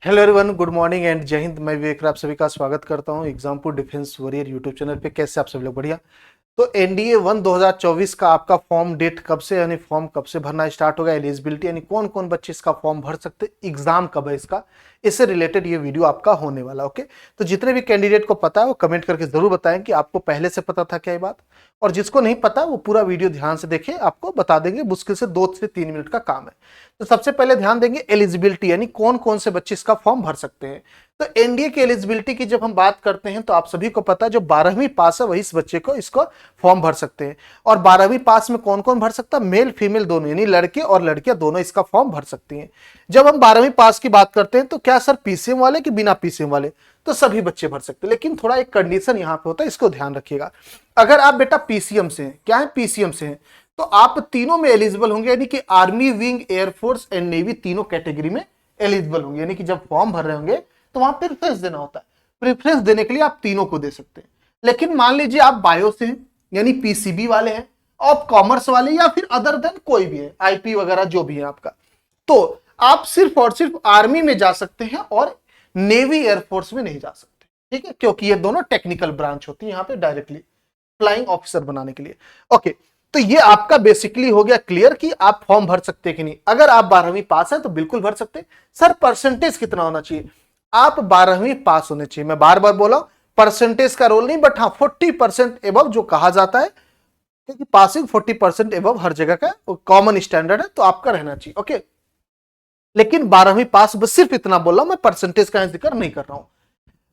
Hello everyone, good morning and जय हिंद। मैं विवेक, आप सभी का स्वागत करता हूं Exampur defence warrior YouTube channel पे। कैसे आप सभी लोग? बढ़िया। तो एनडीए 1 2024 का आपका फॉर्म डेट कब से यानी फॉर्म कब से भरना स्टार्ट होगा, एलिजिबिलिटी यानी कौन कौन बच्चे इसका फॉर्म भर सकते, एग्जाम कब है इसका, इससे रिलेटेड ये वीडियो आपका होने वाला। ओके, तो जितने भी कैंडिडेट को पता है वो कमेंट करके जरूर बताएं कि आपको पहले से पता था क्या ये बात, और जिसको नहीं पता वो पूरा वीडियो ध्यान से देखें, आपको बता देंगे। मुश्किल से 2 से 3 मिनट का काम है। तो सबसे पहले ध्यान देंगे एलिजिबिलिटी यानी कौन कौन से बच्चे इसका फॉर्म भर सकते हैं। तो एनडीए की एलिजिबिलिटी की जब हम बात करते हैं तो आप सभी को पता है जो 12वीं पास है वही इस बच्चे को इसको फॉर्म भर सकते हैं। और 12वीं पास में कौन कौन भर सकता है? मेल फीमेल दोनों, यानी लड़के और लड़कियां दोनों इसका फॉर्म भर सकती हैं। जब हम 12वीं पास की बात करते हैं तो क्या सर पीसीएम वाले कि बिना पीसीएम वाले? तो सभी बच्चे भर सकते हैं, लेकिन थोड़ा एक कंडीशन यहां पे होता है, इसको ध्यान रखिएगा। अगर आप बेटा पीसीएम से हैं, क्या है पीसीएम से हैं, तो आप तीनों में एलिजिबल होंगे, यानी कि army, wing, air force and navy तीनों कैटेगरी में एलिजिबल होंगे। यानी कि जब फॉर्म भर रहे होंगे तो वहां प्रेफरेंस देना होता है। प्रेफरेंस देने के लिए आप तीनों को दे सकते हैं। लेकिन मान लीजिए आप बायो से हैं, यानी पीसीबी वाले हैं, और कॉमर्स वाले या फिर अदर देन कोई भी है, आईपी वगैरह जो भी है आपका, तो आप सिर्फ और सिर्फ आर्मी में जा सकते हैं और नेवी एयरफोर्स में नहीं जा सकते। ठीक है, क्योंकि ये दोनों टेक्निकल ब्रांच होती है यहाँ पे डायरेक्टली फ्लाइंग ऑफिसर बनाने के लिए। ओके, तो ये आपका बेसिकली हो गया क्लियर कि आप फॉर्म भर सकते हैं कि नहीं। अगर आप 12वीं पास है तो बिल्कुल भर सकते हैं। सर परसेंटेज कितना होना चाहिए? आप 12वीं पास होने चाहिए। मैं बार बार बोला परसेंटेज का रोल नहीं, बट हाँ 40% एबव जो कहा जाता है, क्योंकि पासिंग 40% एबव हर जगह का कॉमन स्टैंडर्ड है, तो आपका रहना चाहिए। ओके, लेकिन 12वीं पास बस सिर्फ इतना बोल रहा हूं मैं, परसेंटेज का जिक्र नहीं कर रहा हूं।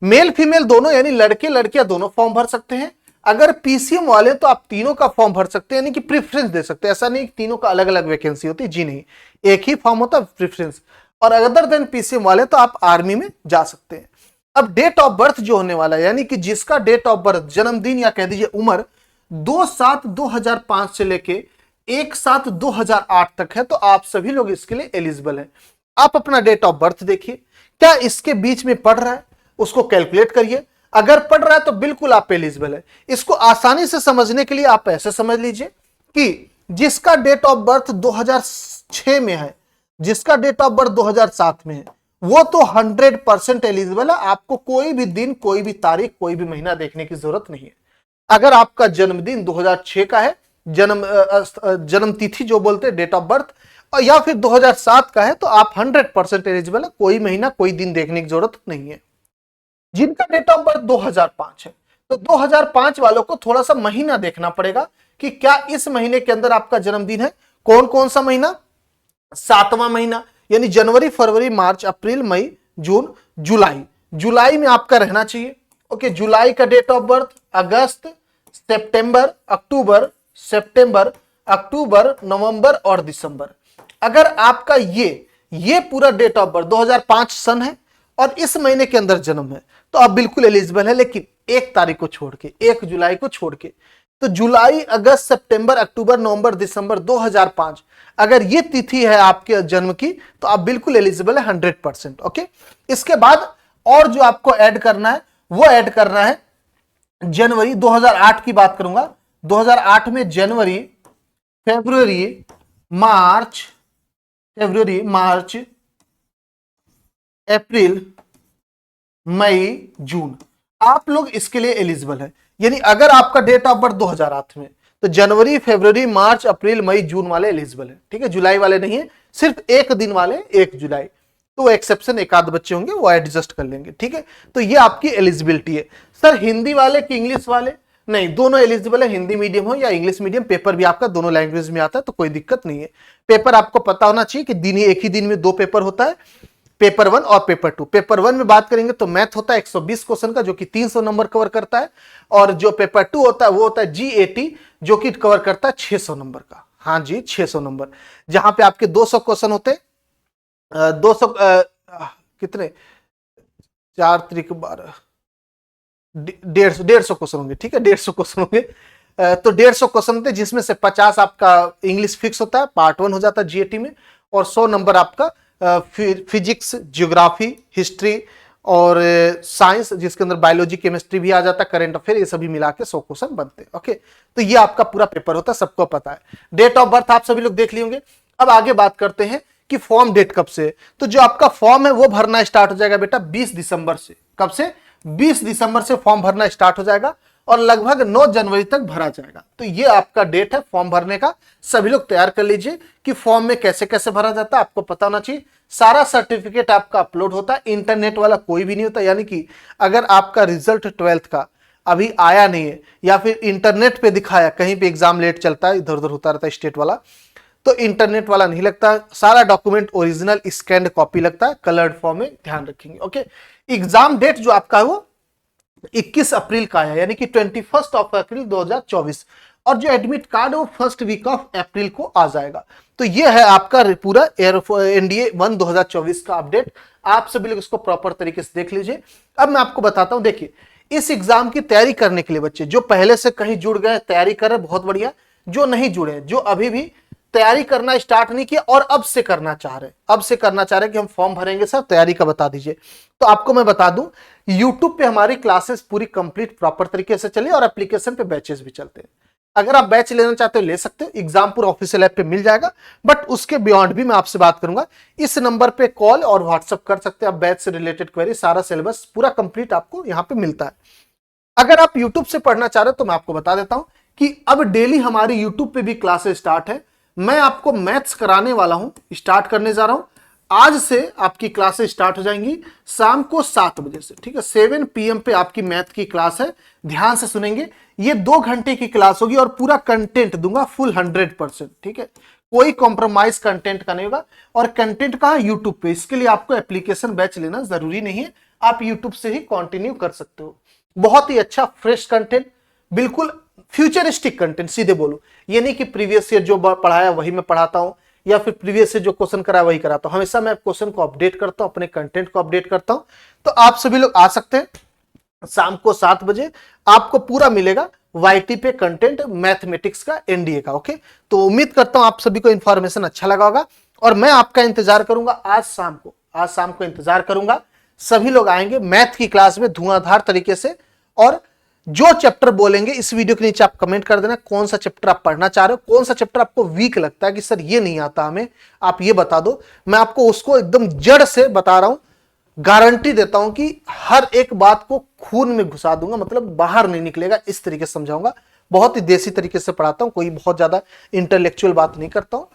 मेल फीमेल दोनों यानी लड़के लड़कियां दोनों फॉर्म भर सकते हैं। अगर पीसीएम वाले तो आप तीनों का फॉर्म भर सकते हैं, यानी कि प्रेफरेंस दे सकते हैं। ऐसा नहीं कि तीनों का अलग अलग वैकेंसी होती है, जी नहीं, एक ही फॉर्म होता है, प्रेफरेंस। और अदर देन पीसीएम वाले तो आप आर्मी में जा सकते हैं। अब डेट ऑफ बर्थ जो होने वाला है, यानी कि जिसका डेट ऑफ बर्थ जन्मदिन या कह दीजिए उम्र 2/7/2005 से लेके 1/7/2008 तक है, तो आप सभी लोग इसके लिए एलिजिबल हैं। आप अपना डेट ऑफ बर्थ देखिए, क्या इसके बीच में पढ़ रहा है, उसको कैलकुलेट करिए। अगर पढ़ रहा है तो बिल्कुल आप एलिजिबल है। इसको आसानी से समझने के लिए आप ऐसे समझ लीजिए कि जिसका डेट ऑफ बर्थ 2006 में है, जिसका डेट ऑफ बर्थ 2007 में है, वो तो 100% एलिजिबल है। आपको कोई भी दिन, कोई भी तारीख, कोई भी महीना देखने की जरूरत नहीं है। अगर आपका जन्मदिन 2006 का है, जन्म तिथि जो बोलते हैं डेट ऑफ बर्थ, और या फिर 2007 का है, तो आप 100% एलिजिबल है। कोई महीना, कोई दिन देखने की जरूरत नहीं है। जिनका डेट ऑफ बर्थ 2005 है, तो 2005 वालों को थोड़ा सा महीना देखना पड़ेगा कि क्या इस महीने के अंदर आपका जन्मदिन है। कौन कौन सा महीना? 7वां महीना, यानी जनवरी, फरवरी, मार्च, अप्रैल, मई, जून, जुलाई। जुलाई में आपका रहना चाहिए। ओके, जुलाई का डेट ऑफ बर्थ, अगस्त, सितंबर, अक्टूबर, सितंबर, अक्टूबर, नवंबर और दिसंबर। अगर आपका ये पूरा डेट ऑफ बर्थ 2005 सन है और इस महीने के अंदर जन्म है, तो आप बिल्कुल एलिजिबल है। लेकिन एक तारीख को छोड़ के, 1 जुलाई को छोड़ के, तो जुलाई, अगस्त, सितंबर, अक्टूबर, नवंबर, दिसंबर 2005 अगर ये तिथि है आपके जन्म की, तो आप बिल्कुल एलिजिबल है 100%। ओके, इसके बाद और जो आपको ऐड करना है वो ऐड करना है जनवरी 2008 की बात करूंगा। 2008 में जनवरी, फरवरी, मार्च, अप्रैल, मई, जून, आप लोग इसके लिए एलिजिबल है। यानी अगर आपका डेट ऑफ बर्थ 2008 में, तो जनवरी, फरवरी, मार्च, अप्रैल, मई, जून वाले एलिजिबल है। ठीक है, जुलाई वाले नहीं है, सिर्फ एक दिन वाले 1 जुलाई, तो एक्सेप्शन एक आध बच्चे होंगे वो एडजस्ट कर लेंगे। ठीक है, तो ये आपकी एलिजिबिलिटी है। सर हिंदी वाले कि इंग्लिश वाले? नहीं, दोनों एलिजिबल है, हिंदी मीडियम हो या इंग्लिश मीडियम। पेपर भी आपका दोनों लैंग्वेज में आता है, तो कोई दिक्कत नहीं है। पेपर आपको पता होना चाहिए कि दिन एक ही दिन में 2 पेपर होता है, पेपर 1 और पेपर 2। पेपर 1 में बात करेंगे तो मैथ होता है 120 क्वेश्चन का, जो कि 300 नंबर कवर करता है, और जो पेपर 2 होता है वो होता है GAT, जो कि कवर करता है 600 नंबर का। हाँ जी, 600 नंबर, जहां पे आपके 200 क्वेश्चन होते हैं। 200 कितने, 4 त्रिक 12, 150 क्वेश्चन होंगे। ठीक है, 150 क्वेश्चन होंगे। तो 150 क्वेश्चन होते हैं, जिसमें से 50 आपका इंग्लिश फिक्स होता है, पार्ट 1 हो जाता है GAT में, और 100 नंबर आपका फिजिक्स, ज्योग्राफी, हिस्ट्री और साइंस, जिसके अंदर बायोलॉजी, केमिस्ट्री भी आ जाता है, करंट अफेयर, ये सभी मिला के 100 क्वेश्चन बनते हैं। ओके, तो ये आपका पूरा पेपर होता है, सबको पता है। डेट ऑफ बर्थ आप सभी लोग देख लिए होंगे। अब आगे बात करते हैं कि फॉर्म डेट कब से, तो जो आपका फॉर्म है वो भरना स्टार्ट हो जाएगा बेटा 20 दिसंबर से। कब से? 20 दिसंबर से फॉर्म भरना स्टार्ट हो जाएगा और लगभग 9 जनवरी तक भरा जाएगा। तो ये आपका डेट है फॉर्म भरने का। सभी लोग तैयार कर लीजिए कि फॉर्म में कैसे कैसे भरा जाता है, आपको पता होना चाहिए। सारा सर्टिफिकेट आपका अपलोड होता है, इंटरनेट वाला कोई भी नहीं होता। यानी कि अगर आपका रिजल्ट 12th का अभी आया नहीं है या फिर इंटरनेट पे दिखाया, कहीं पे एग्जाम लेट चलता है, इधर उधर होता रहता है स्टेट वाला, तो इंटरनेट वाला नहीं लगता। सारा डॉक्यूमेंट ओरिजिनल स्कैन्ड कॉपी लगता है, कलर्ड फॉर्म में, ध्यान रखेंगे। ओके, एग्जाम डेट जो आपका है वो 21 अप्रैल का है, यानी कि 21 अप्रैल 2024, और जो एडमिट कार्ड है वो 1st वीक ऑफ अप्रैल को आ जाएगा। तो ये है आपका पूरा एनडीए 1 2024 का अपडेट। आप सभी लोग इसको प्रॉपर तरीके से देख लीजिए। अब मैं आपको बताता हूं, देखिए इस एग्जाम की तैयारी करने के लिए बच्चे जो पहले से कहीं जुड़ गए, तैयारी कर रहे, बहुत बढ़िया। जो नहीं जुड़े, जो अभी भी तैयारी करना स्टार्ट नहीं किया और अब से करना चाह रहे कि हम फॉर्म भरेंगे सर, तैयारी का बता दीजिए, तो आपको मैं बता दूं YouTube पे हमारी क्लासेस पूरी कंप्लीट प्रॉपर तरीके से चली और एप्लीकेशन पे बैचेस भी चलते हैं। अगर आप बैच लेना चाहते हो ले सकते हो, एग्जामपुर ऑफिशियल ऐप पे मिल जाएगा। बट उसके बियॉन्ड भी मैं आपसे बात करूंगा। इस नंबर पे कॉल और व्हाट्सएप कर सकते हैं आप, बैच से रिलेटेड क्वेरी, सारा सिलेबस पूरा कंप्लीट आपको यहाँ पे मिलता है। अगर आप यूट्यूब से पढ़ना चाह रहे हो तो मैं आपको बता देता हूं कि अब डेली हमारी यूट्यूब पे भी क्लासेस स्टार्ट है। मैं आपको मैथ्स कराने वाला हूं, स्टार्ट करने जा रहा हूं। आज से आपकी क्लासेस स्टार्ट हो जाएंगी शाम को 7 बजे से, ठीक है। 7 PM पे आपकी मैथ की क्लास है, ध्यान से सुनेंगे। ये 2 घंटे की क्लास होगी और पूरा कंटेंट दूंगा फुल 100%, ठीक है। कोई कॉम्प्रोमाइज कंटेंट का नहीं होगा। और कंटेंट कहां? यूट्यूब पे। इसके लिए आपको एप्लीकेशन बैच लेना जरूरी नहीं है, आप यूट्यूब से ही कंटिन्यू कर सकते हो। बहुत ही अच्छा फ्रेश कंटेंट, बिल्कुल फ्यूचरिस्टिक कंटेंट, सीधे बोलो। ये नहीं कि प्रीवियस ईयर जो पढ़ाया वही मैं पढ़ाता हूं या फिर प्रीवियस ईयर जो क्वेश्चन कराया वही कराता हूं। हमेशा मैं क्वेश्चन को अपडेट करता हूं, अपने कंटेंट को अपडेट करता हूं। तो आप सभी लोग आ सकते हैं शाम को 7 बजे, आपको पूरा मिलेगा YT पे कंटेंट मैथमेटिक्स का, एनडीए का। ओके, तो उम्मीद करता हूं आप सभी को इंफॉर्मेशन अच्छा लगा होगा और मैं आपका इंतजार करूंगा आज शाम को इंतजार करूंगा। सभी लोग आएंगे मैथ की क्लास में धुआंधार तरीके से। और जो चैप्टर बोलेंगे इस वीडियो के नीचे आप कमेंट कर देना, कौन सा चैप्टर आप पढ़ना चाह रहे हो, कौन सा चैप्टर आपको वीक लगता है कि सर ये नहीं आता हमें, आप ये बता दो। मैं आपको उसको एकदम जड़ से बता रहा हूं, गारंटी देता हूं कि हर एक बात को खून में घुसा दूंगा, मतलब बाहर नहीं निकलेगा, इस तरीके से समझाऊंगा। बहुत ही देसी तरीके से पढ़ाता हूं, कोई बहुत ज्यादा इंटेलेक्चुअल बात नहीं करता हूं।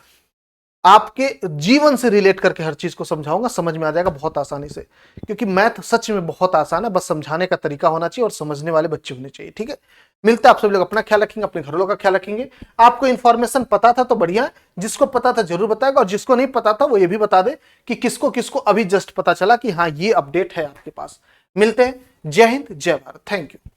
आपके जीवन से रिलेट करके हर चीज को समझाऊंगा, समझ में आ जाएगा बहुत आसानी से। क्योंकि मैथ सच में बहुत आसान है, बस समझाने का तरीका होना चाहिए और समझने वाले बच्चे होने चाहिए, ठीक है। मिलता है, आप सब लोग अपना ख्याल रखेंगे, अपने घर वालों का ख्याल रखेंगे। आपको इन्फॉर्मेशन पता था तो बढ़िया है, जिसको पता था जरूर बताएगा, और जिसको नहीं पता था वो ये भी बता दे कि किसको किसको अभी जस्ट पता चला कि हाँ ये अपडेट है आपके पास। मिलते हैं, जय हिंद जय भारत, थैंक यू।